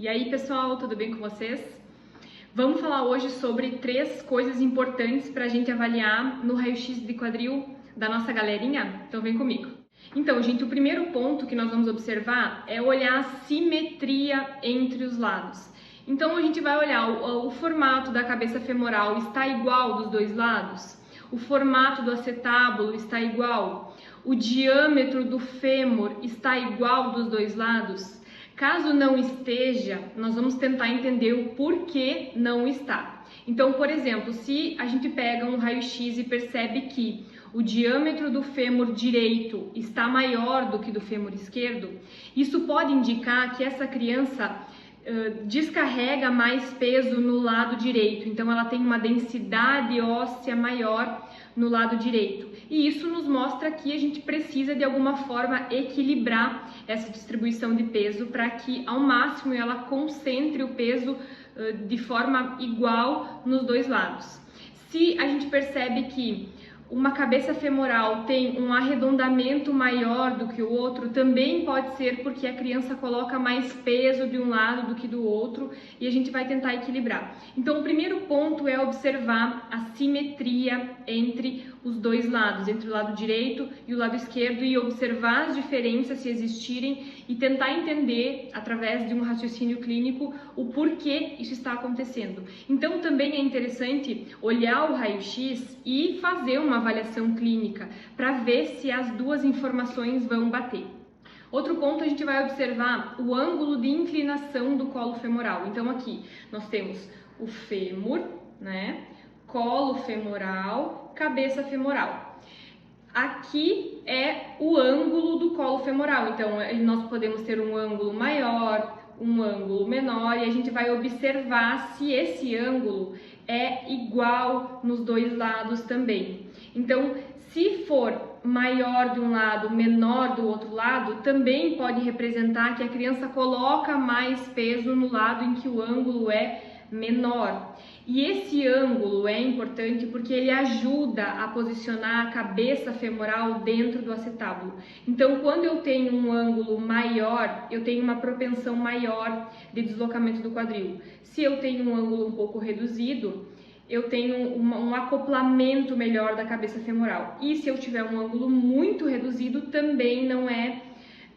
E aí, pessoal, tudo bem com vocês? Vamos falar hoje sobre 3 coisas importantes para a gente avaliar no raio-x de quadril da nossa galerinha? Então vem comigo. Então, gente, o primeiro ponto que nós vamos observar é olhar a simetria entre os lados. Então a gente vai olhar o formato da cabeça femoral está igual dos dois lados? O formato do acetábulo está igual? O diâmetro do fêmur está igual dos dois lados? Caso não esteja, nós vamos tentar entender o porquê não está. Então, por exemplo, se a gente pega um raio-x e percebe que o diâmetro do fêmur direito está maior do que do fêmur esquerdo, isso pode indicar que essa criança descarrega mais peso no lado direito, então ela tem uma densidade óssea maior no lado direito. E isso nos mostra que a gente precisa de alguma forma equilibrar essa distribuição de peso para que ao máximo ela concentre o peso de forma igual nos dois lados. Se a gente percebe que uma cabeça femoral tem um arredondamento maior do que o outro, também pode ser porque a criança coloca mais peso de um lado do que do outro e a gente vai tentar equilibrar. Então, o primeiro ponto é observar a simetria entre os dois lados, entre o lado direito e o lado esquerdo, e observar as diferenças se existirem e tentar entender, através de um raciocínio clínico, o porquê isso está acontecendo. Então, também é interessante olhar o raio-x e fazer uma avaliação clínica para ver se as duas informações vão bater. Outro ponto, a gente vai observar o ângulo de inclinação do colo femoral. Então aqui nós temos o fêmur, né? Colo femoral, cabeça femoral. Aqui é o ângulo do colo femoral, então nós podemos ter um ângulo maior, um ângulo menor, e a gente vai observar se esse ângulo é igual nos dois lados também. Então, se for maior de um lado, menor do outro lado, também pode representar que a criança coloca mais peso no lado em que o ângulo é menor. E esse ângulo é importante porque ele ajuda a posicionar a cabeça femoral dentro do acetábulo. Então, quando eu tenho um ângulo maior, eu tenho uma propensão maior de deslocamento do quadril. Se eu tenho um ângulo um pouco reduzido, eu tenho um acoplamento melhor da cabeça femoral. E se eu tiver um ângulo muito reduzido, também não é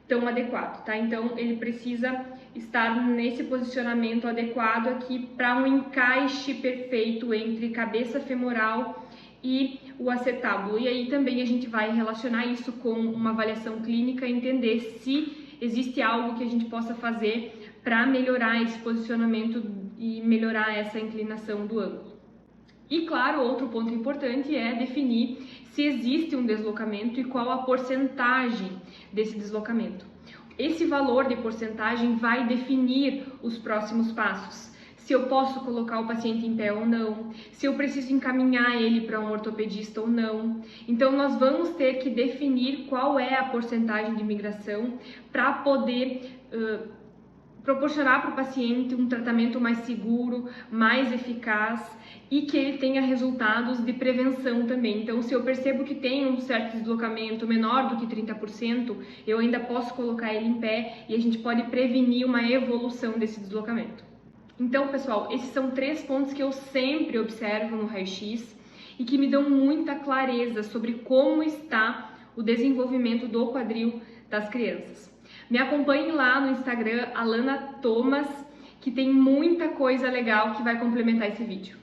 tão adequado, tá? Então, ele precisa estar nesse posicionamento adequado aqui para um encaixe perfeito entre cabeça femoral e o acetábulo. E aí também a gente vai relacionar isso com uma avaliação clínica e entender se existe algo que a gente possa fazer para melhorar esse posicionamento e melhorar essa inclinação do ângulo. E claro, outro ponto importante é definir se existe um deslocamento e qual a porcentagem desse deslocamento. Esse valor de porcentagem vai definir os próximos passos. Se eu posso colocar o paciente em pé ou não, se eu preciso encaminhar ele para um ortopedista ou não. Então, nós vamos ter que definir qual é a porcentagem de migração para poder proporcionar para o paciente um tratamento mais seguro, mais eficaz e que ele tenha resultados de prevenção também. Então, se eu percebo que tem um certo deslocamento menor do que 30%, eu ainda posso colocar ele em pé e a gente pode prevenir uma evolução desse deslocamento. Então, pessoal, esses são 3 pontos que eu sempre observo no raio-x e que me dão muita clareza sobre como está o desenvolvimento do quadril das crianças. Me acompanhe lá no Instagram, Alana Thomas, que tem muita coisa legal que vai complementar esse vídeo.